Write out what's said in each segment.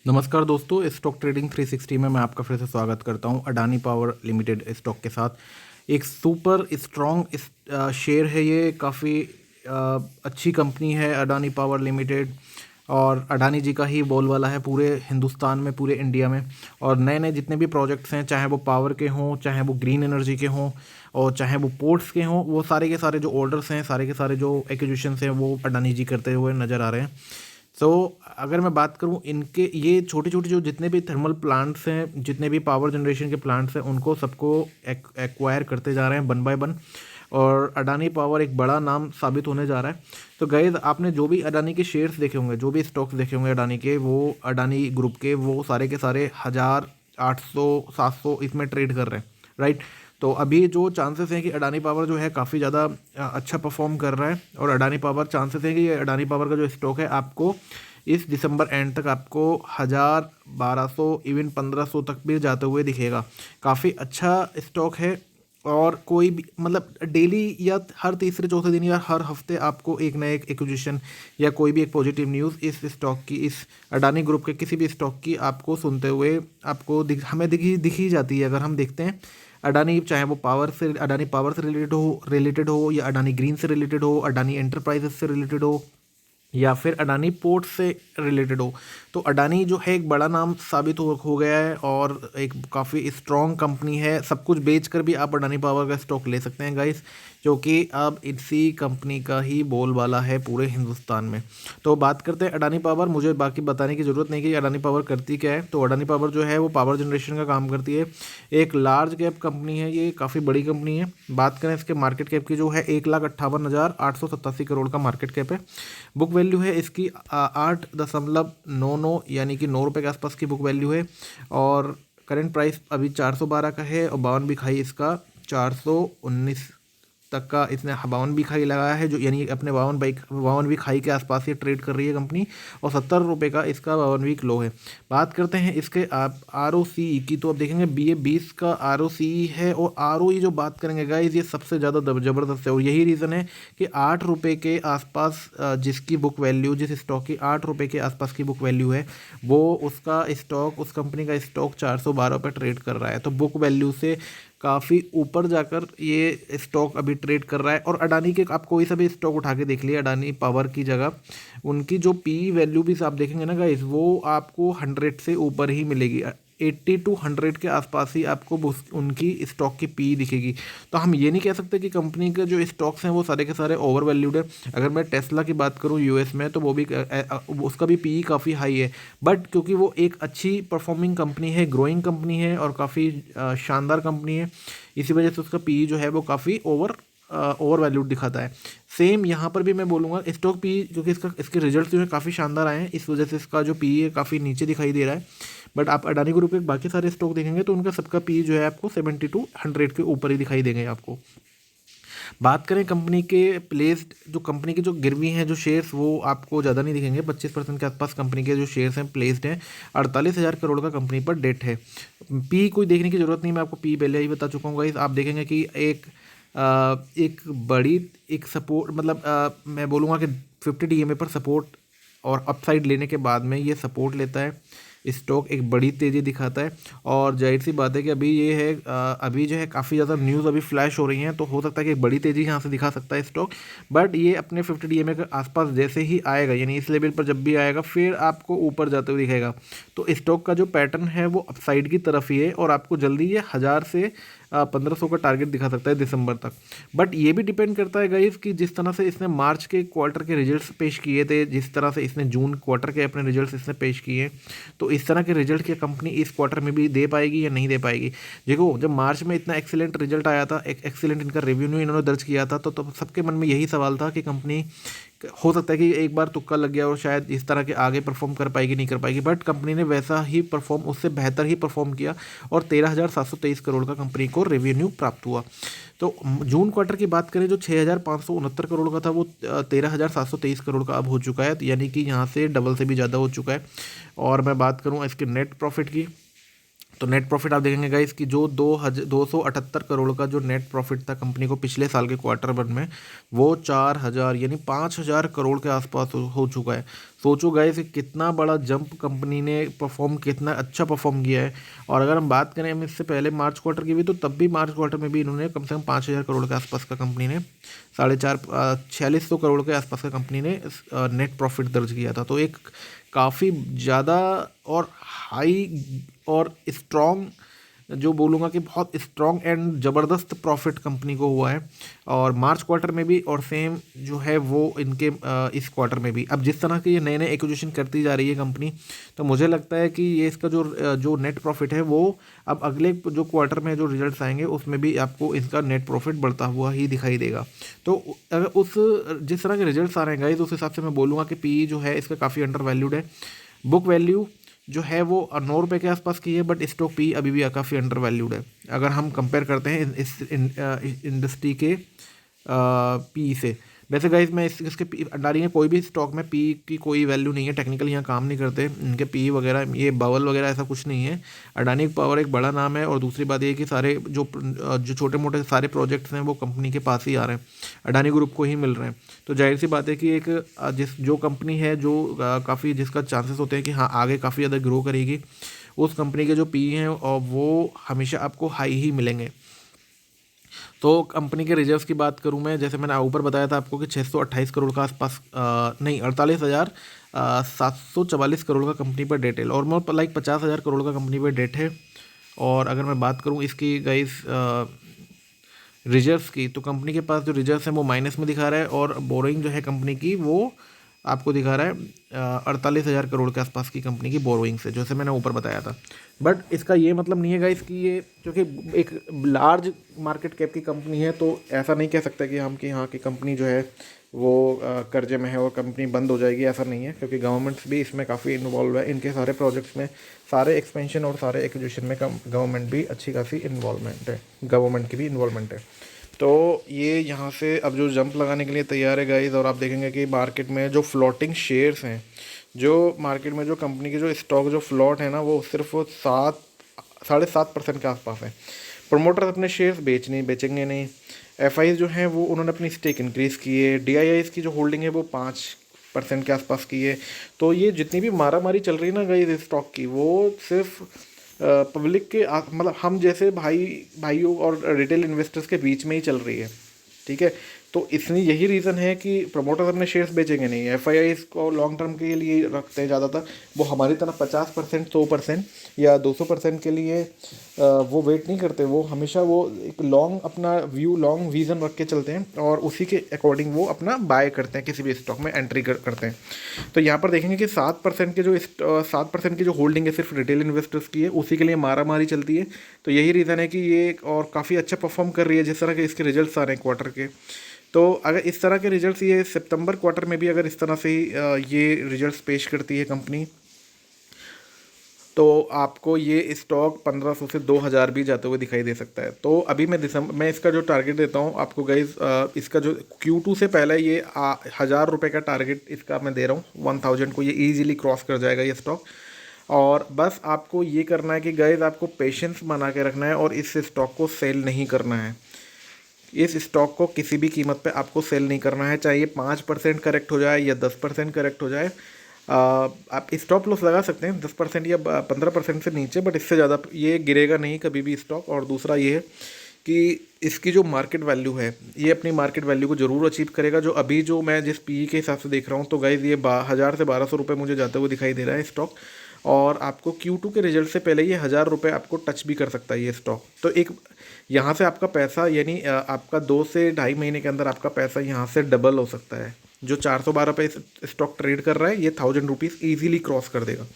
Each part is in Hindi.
नमस्कार दोस्तों, स्टॉक ट्रेडिंग 360 में मैं आपका फिर से स्वागत करता हूं। अडानी पावर लिमिटेड स्टॉक के साथ एक सुपर स्ट्रॉन्ग शेयर है। ये काफ़ी अच्छी कंपनी है अडानी पावर लिमिटेड, और अडानी जी का ही बोलबाला है पूरे हिंदुस्तान में, पूरे इंडिया में। और नए नए जितने भी प्रोजेक्ट्स हैं, चाहे वो पावर के हों, चाहे वो ग्रीन एनर्जी के हों, और चाहे वो पोर्ट्स के हों, वो सारे के सारे जो ऑर्डर्स हैं, सारे के सारे जो एक्विजिशंस हैं, वो अडानी जी करते हुए नज़र आ रहे हैं। तो अगर मैं बात करूं, इनके ये छोटे छोटे जो जितने भी थर्मल प्लांट्स हैं, जितने भी पावर जनरेशन के प्लांट्स हैं, उनको सबको एक्वायर करते जा रहे हैं वन बाय वन। और अडानी पावर एक बड़ा नाम साबित होने जा रहा है। तो गाइस, आपने जो भी अडानी के शेयर्स देखे होंगे, जो भी स्टॉक्स देखे होंगे अडानी के, वो अडानी ग्रुप के, वो सारे के सारे 1,000, 800, 700 इसमें ट्रेड कर रहे हैं, राइट। तो अभी जो चांसेस हैं कि अडानी पावर जो है काफ़ी ज़्यादा अच्छा परफॉर्म कर रहा है, और अडानी पावर चांसेस हैं कि ये अडानी पावर का जो स्टॉक है आपको इस दिसंबर एंड तक आपको 1,000, 1,200, इवन 1,500 तक भी जाते हुए दिखेगा। काफ़ी अच्छा स्टॉक है। और कोई भी मतलब डेली या हर तीसरे चौथे दिन या हर हफ्ते आपको एक नया एक्विजिशन या कोई भी एक पॉजिटिव न्यूज़ इस स्टॉक की, इस अडानी ग्रुप के किसी भी स्टॉक की आपको सुनते हुए आपको हमें दिखी जाती है। अगर हम देखते हैं अडानी, चाहे वो अडानी पावर से रिलेटेड हो या अडानी ग्रीन से रिलेटेड हो, अडानी एंटरप्राइजेस से रिलेटेड हो, या फिर अडानी पोर्ट से रिलेटेड हो, तो अडानी जो है एक बड़ा नाम साबित हो गया है, और एक काफ़ी स्ट्रॉन्ग कंपनी है। सब कुछ बेचकर भी आप अडानी पावर का स्टॉक ले सकते हैं गाइस, क्योंकि अब इसी कंपनी का ही बोलबाला है पूरे हिंदुस्तान में। तो बात करते हैं अडानी पावर। मुझे बाकी बताने की ज़रूरत नहीं कि अडानी पावर करती क्या है। तो अडानी पावर जो है वो पावर जनरेशन का काम करती है। एक लार्ज कैप कंपनी है, ये काफ़ी बड़ी कंपनी है। बात करें इसके मार्केट कैप की, जो है 1,58,887 करोड़ का मार्केट कैप है। बुक वैल्यू है इसकी 8.99 यानी कि 9 रुपये के आसपास की बुक वैल्यू है। और करंट प्राइस अभी 412 का है, और 52 भी खाई इसका 419 तक का इसने 52 भी खाई लगाया है, जो यानी अपने 52 भी खाई के आसपास ये ट्रेड कर रही है कंपनी। और 70 रुपये का इसका 52 वीक लो है। बात करते हैं इसके आप ROCE की, तो आप देखेंगे BA20 का ROCE है। और ROE जो बात करेंगे गाइज, ये सबसे ज़्यादा ज़बरदस्त है। और यही रीज़न है कि 8 रुपये के आसपास जिसकी बुक वैल्यू, जिस स्टॉक की 8 रुपये के आसपास की बुक वैल्यू है, वो उसका स्टॉक, उस कंपनी का स्टॉक 412 पे ट्रेड कर रहा है। तो बुक वैल्यू से काफ़ी ऊपर जाकर ये स्टॉक अभी ट्रेड कर रहा है। और अडानी के आप कोई सा भी स्टॉक उठा के देख लिए अडानी पावर की जगह, उनकी जो पी वैल्यू भी आप देखेंगे ना गाइस, वो आपको 100 से ऊपर ही मिलेगी। 80 to 100 के आसपास ही आपको उनकी स्टॉक की पी दिखेगी। तो हम ये नहीं कह सकते कि कंपनी के जो स्टॉक्स हैं वो सारे के सारे ओवर वैल्यूड है। अगर मैं टेस्ला की बात करूँ यूएस में, तो वो भी उसका भी पी काफ़ी हाई है। बट क्योंकि वो एक अच्छी परफॉर्मिंग कंपनी है, ग्रोइंग कंपनी है, और काफ़ी शानदार कंपनी है, इसी वजह से उसका पी जो है वो काफ़ी ओवर वैल्यूड दिखाता है। सेम यहाँ पर भी मैं बोलूँगा स्टॉक पी, क्योंकि इसके रिजल्ट जो है काफ़ी शानदार आए हैं, इस वजह से इसका जो पी है काफ़ी नीचे दिखाई दे रहा है। बट आप अडानी ग्रुप के बाकी सारे स्टॉक देखेंगे तो उनका सबका पी जो है आपको 70 to 100 के ऊपर ही दिखाई देंगे आपको। बात करें कंपनी के प्लेस्ड, जो कंपनी के जो गिरवी हैं जो शेयर्स, वो आपको ज़्यादा नहीं दिखेंगे। 25% के आसपास कंपनी के जो शेयर्स हैं प्लेस्ड हैं। 48,000 करोड़ का कंपनी पर डेट है। पी कोई देखने की ज़रूरत नहीं, मैं आपको पी पहले ही बता चुका हूँ गाइस। आप देखेंगे कि एक बड़ी एक सपोर्ट, मतलब मैं बोलूँगा कि 50 DMA पर सपोर्ट और अपसाइड लेने के बाद में ये सपोर्ट लेता है। स्टॉक एक बड़ी तेज़ी दिखाता है। और जाहिर सी बात है कि अभी ये है अभी जो है काफ़ी ज़्यादा न्यूज़ अभी फ्लैश हो रही हैं, तो हो सकता है कि एक बड़ी तेज़ी यहाँ से दिखा सकता है स्टॉक। बट ये अपने 50 DMA के आसपास जैसे ही आएगा, यानी इस लेवल पर जब भी आएगा, फिर आपको ऊपर जाते हुए दिखेगा। तो स्टॉक का जो पैटर्न है वो अपसाइड की तरफ ही है, और आपको जल्दी ये 1,000 से 1,500 का टारगेट दिखा सकता है दिसंबर तक। बट ये भी डिपेंड करता है गाइस कि जिस तरह से इसने मार्च के क्वार्टर के रिजल्ट्स पेश किए थे, जिस तरह से इसने जून क्वार्टर के अपने रिजल्ट्स इसने पेश किए, तो इस तरह के रिजल्ट की कंपनी इस क्वार्टर में भी दे पाएगी या नहीं दे पाएगी। देखो, जब मार्च में इतना एक्सीलेंट रिजल्ट आया था, एक एक्सीलेंट इनका रेवेन्यू इन्होंने दर्ज किया था, तो सबके मन में यही सवाल था कि कंपनी, हो सकता है कि एक बार तुक्का लग गया और शायद इस तरह के आगे परफॉर्म कर पाएगी, नहीं कर पाएगी। बट कंपनी ने वैसा ही परफॉर्म, उससे बेहतर ही परफॉर्म किया, और 13,723 करोड़ का कंपनी को रेवेन्यू प्राप्त हुआ। तो जून क्वार्टर की बात करें, जो 6,569 करोड़ का था, वो 13,723 करोड़ का अब हो चुका है, यानी कि यहाँ से डबल से भी ज़्यादा हो चुका है। और मैं बात करूँ इसके नेट प्रॉफिट की, तो नेट प्रॉफिट आप देखेंगे गाइस कि जो 278 करोड़ का जो नेट प्रॉफिट था कंपनी को पिछले साल के क्वार्टर वन में, वो 4,000 यानी 5,000 करोड़ के आसपास हो चुका है। सोचो गाइस कितना बड़ा जंप कंपनी ने कितना अच्छा परफॉर्म किया है। और अगर हम बात करें हम इससे पहले मार्च क्वार्टर की भी, तो तब भी मार्च क्वार्टर में भी इन्होंने कम से कम 5,000 करोड़ के आसपास का कंपनी ने 4600 करोड़ के आसपास का कंपनी ने नेट प्रॉफिट दर्ज किया था। तो एक काफ़ी ज़्यादा और हाई और स्ट्रॉन्ग, जो बोलूँगा कि बहुत स्ट्रॉन्ग एंड ज़बरदस्त प्रॉफिट कंपनी को हुआ है। और मार्च क्वार्टर में भी और सेम जो है वो इनके इस क्वार्टर में भी। अब जिस तरह के ये नए नए एक्विजिशन करती जा रही है कंपनी, तो मुझे लगता है कि ये इसका जो नेट प्रॉफिट है वो अब अगले जो क्वार्टर में जो रिजल्ट्स आएंगे उसमें भी आपको इसका नेट प्रॉफिट बढ़ता हुआ ही दिखाई देगा। तो अगर जिस तरह के रिजल्ट्स आ रहे हैं गाइस, उस हिसाब से मैं बोलूँगा कि पी जो है इसका काफ़ी अंडर वैल्यूड है। बुक वैल्यू जो है वो 9 रुपये के आसपास की है, बट स्टॉक पी अभी भी काफ़ी अंडर वैल्यूड है अगर हम कंपेयर करते हैं इस इंडस्ट्री के पी से। वैसे गाइस मैं इसके अडानी के कोई भी स्टॉक में पी की कोई वैल्यू नहीं है, टेक्निकल यहाँ काम नहीं करते इनके पी वगैरह, ये बबल वगैरह ऐसा कुछ नहीं है। अडानी पावर एक बड़ा नाम है, और दूसरी बात ये कि सारे जो छोटे मोटे सारे प्रोजेक्ट्स हैं वो कंपनी के पास ही आ रहे हैं, अडानी ग्रुप को ही मिल रहे हैं। तो जाहिर सी बात है कि एक जो कंपनी है जो काफ़ी जिसका चांसेस होते हैं कि हाँ आगे काफ़ी ज़्यादा ग्रो करेगी, उस कंपनी के जो पी हैं और वो हमेशा आपको हाई ही मिलेंगे। तो कंपनी के रिजर्व्स की बात करूं मैं, जैसे मैंने ऊपर बताया था आपको कि 628 करोड़ का आसपास, नहीं 48,744 करोड़ का कंपनी पर डेट है, ऑलमोस्ट लाइक 50,000 करोड़ का कंपनी पर डेट है। और अगर मैं बात करूं इसकी गाइस रिजर्व्स की, तो कंपनी के पास जो रिजर्व्स हैं वो माइनस में दिखा रहा है, और बोरोइंग जो है कंपनी की वो आपको दिखा रहा है 48,000 करोड़ के आसपास की कंपनी की बोरोइंग से, जैसे मैंने ऊपर बताया था। बट इसका ये मतलब नहीं है गाइस कि ये क्योंकि एक लार्ज मार्केट कैप की कंपनी है तो ऐसा नहीं कह सकता कि हम कि हाँ की कंपनी जो है वो कर्जे में है और कंपनी बंद हो जाएगी, ऐसा नहीं है, क्योंकि गवर्नमेंट्स भी इसमें काफ़ी इन्वॉल्व है। इनके सारे प्रोजेक्ट्स में, सारे एक्सपेंशन और सारे एक्विजिशन में गवर्नमेंट भी अच्छी खासी इन्वॉल्वमेंट है, गवर्नमेंट की भी इन्वॉल्वमेंट है। तो ये यहाँ से अब जो जंप लगाने के लिए तैयार है गाइस, और आप देखेंगे कि मार्केट में जो फ्लोटिंग शेयर्स हैं, जो मार्केट में जो कंपनी की जो स्टॉक जो फ्लॉट है ना, वो सिर्फ 7-7.5% के आसपास है। प्रमोटर्स अपने शेयर्स बेचेंगे नहीं। एफ जो हैं वो उन्होंने अपनी स्टेक इंक्रीज़ की है। DIIs की जो होल्डिंग है वो 5% के आसपास की है। तो ये जितनी भी मारामारी चल रही है ना गाइस स्टॉक की, वो सिर्फ पब्लिक के मतलब हम जैसे भाइयों और रिटेल इन्वेस्टर्स के बीच में ही चल रही है, ठीक है। तो इसमें यही रीज़न है कि प्रमोटर्स अपने शेयर्स बेचेंगे नहीं। FIIs को लॉन्ग टर्म के लिए रखते हैं ज़्यादातर, वो हमारी तरह 50%, 100% या 200% के लिए वो वेट नहीं करते। वो हमेशा वो एक लॉन्ग अपना लॉन्ग विज़न रख के चलते हैं, और उसी के अकॉर्डिंग वो अपना बाय करते हैं, किसी भी स्टॉक में एंट्री करते हैं। तो यहाँ पर देखेंगे कि 7% की जो होल्डिंग है सिर्फ रिटेल इन्वेस्टर्स की है, उसी के लिए मारामारी चलती है। तो यही रीज़न है कि ये और काफ़ी अच्छा परफॉर्म कर रही है जिस तरह के इसके रिजल्ट्स आ रहे हैं क्वार्टर के। तो अगर इस तरह के रिजल्ट्स ये सितंबर क्वार्टर में भी अगर इस तरह से ही ये रिजल्ट्स पेश करती है कंपनी, तो आपको ये स्टॉक 1500 से 2000 भी जाते हुए दिखाई दे सकता है। तो अभी मैं इसका जो टारगेट देता हूँ आपको गाइज, इसका जो Q2 से पहले ये 1000 रुपये का टारगेट इसका मैं दे रहा हूँ। 1000 को ये ईजिली क्रॉस कर जाएगा ये स्टॉक। और बस आपको ये करना है कि गाइज आपको पेशेंस बना के रखना है और इस स्टॉक को सेल नहीं करना है। इस स्टॉक को किसी भी कीमत पे आपको सेल नहीं करना है, चाहे ये 5% करेक्ट हो जाए या 10% करेक्ट हो जाए। आप स्टॉप लॉस लगा सकते हैं 10% या 15% से नीचे, बट इससे ज़्यादा ये गिरेगा नहीं कभी भी स्टॉक। और दूसरा ये है कि इसकी जो मार्केट वैल्यू है, ये अपनी मार्केट वैल्यू को ज़रूर अचीव करेगा। जो अभी जो मैं जिस PE के हिसाब से देख रहा हूँ, तो गाइज ये 1000 से 1200 रुपये मुझे जाते हुए दिखाई दे रहा है स्टॉक। और आपको Q2 के रिजल्ट से पहले ये 1000 रुपये आपको टच भी कर सकता है ये स्टॉक। तो एक यहाँ से आपका पैसा यानी आपका 2 से ढाई महीने के अंदर आपका पैसा यहाँ से डबल हो सकता है। जो 412 पे स्टॉक ट्रेड कर रहा है, ये 1000 रुपीज़ ईजिली क्रॉस कर देगा।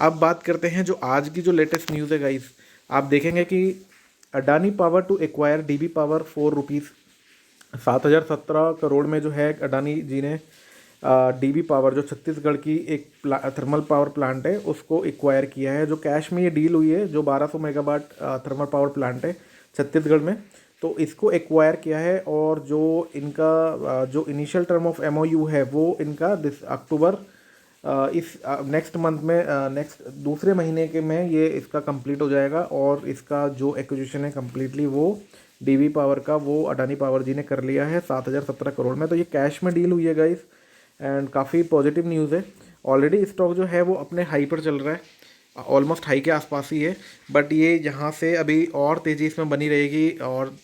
अब बात करते हैं जो आज की जो लेटेस्ट न्यूज़ है गाइस, आप देखेंगे कि Adani power to acquire DB power ₹4, 7,017 crore में जो है अडानी जी ने DB पावर जो छत्तीसगढ़ की एक थर्मल पावर प्लांट है उसको एक्वायर किया है। जो कैश में ये डील हुई है, जो 1200 मेगावाट थर्मल पावर प्लांट है छत्तीसगढ़ में, तो इसको एक्वायर किया है। और जो इनका जो इनिशियल टर्म ऑफ MOU है वो इनका अक्टूबर इस नेक्स्ट मंथ में नेक्स्ट दूसरे महीने के में ये इसका कंप्लीट हो जाएगा। और इसका जो एक्विजिशन है कम्प्लीटली वो DB पावर का वो अडानी पावर जी ने कर लिया है 7,017 करोड़ में। तो ये कैश में डील हुई है गाइस, एंड काफ़ी पॉजिटिव न्यूज़ है। ऑलरेडी स्टॉक जो है वो अपने हाई पर चल रहा है, ऑलमोस्ट हाई के आसपास ही है, बट ये यहाँ से अभी और तेज़ी इसमें बनी रहेगी, और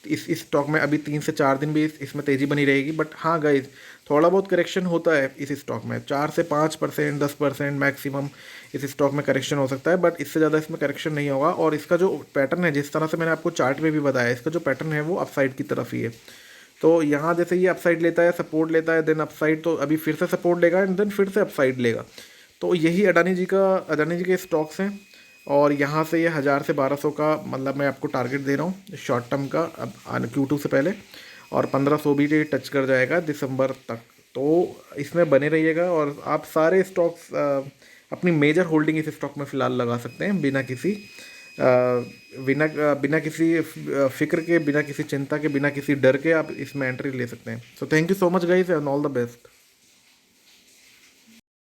इस स्टॉक में अभी 3 से 4 दिन भी इसमें तेज़ी बनी रहेगी। बट हाँ गाइज, थोड़ा बहुत करेक्शन होता है इस स्टॉक में, 4 से 5%, 10% मैक्सिमम इस स्टॉक में करेक्शन हो सकता है, बट इससे ज़्यादा इसमें करेक्शन नहीं होगा। और इसका जो पैटर्न है, जिस तरह से मैंने आपको चार्ट में भी बताया, इसका जो पैटर्न है वो अपसाइड की तरफ ही है। तो यहाँ जैसे ये अपसाइड लेता है, सपोर्ट लेता है, देन अपसाइड, तो अभी फिर से सपोर्ट लेगा एंड देन फिर से अपसाइड लेगा। तो यही अडानी जी के स्टॉक्स हैं, और यहाँ से ये 1000 से 1200 का मतलब मैं आपको टारगेट दे रहा हूँ शॉर्ट टर्म का, अब Q2 से पहले, और 1500 भी ये टच कर जाएगा दिसंबर तक। तो इसमें बने रहिएगा, और आप सारे स्टॉक्स अपनी मेजर होल्डिंग इस स्टॉक में फ़िलहाल लगा सकते हैं, बिना किसी बिना किसी फिक्र के, बिना किसी चिंता के, बिना किसी डर के आप इसमें एंट्री ले सकते हैं। So thank you so much guys and all the best.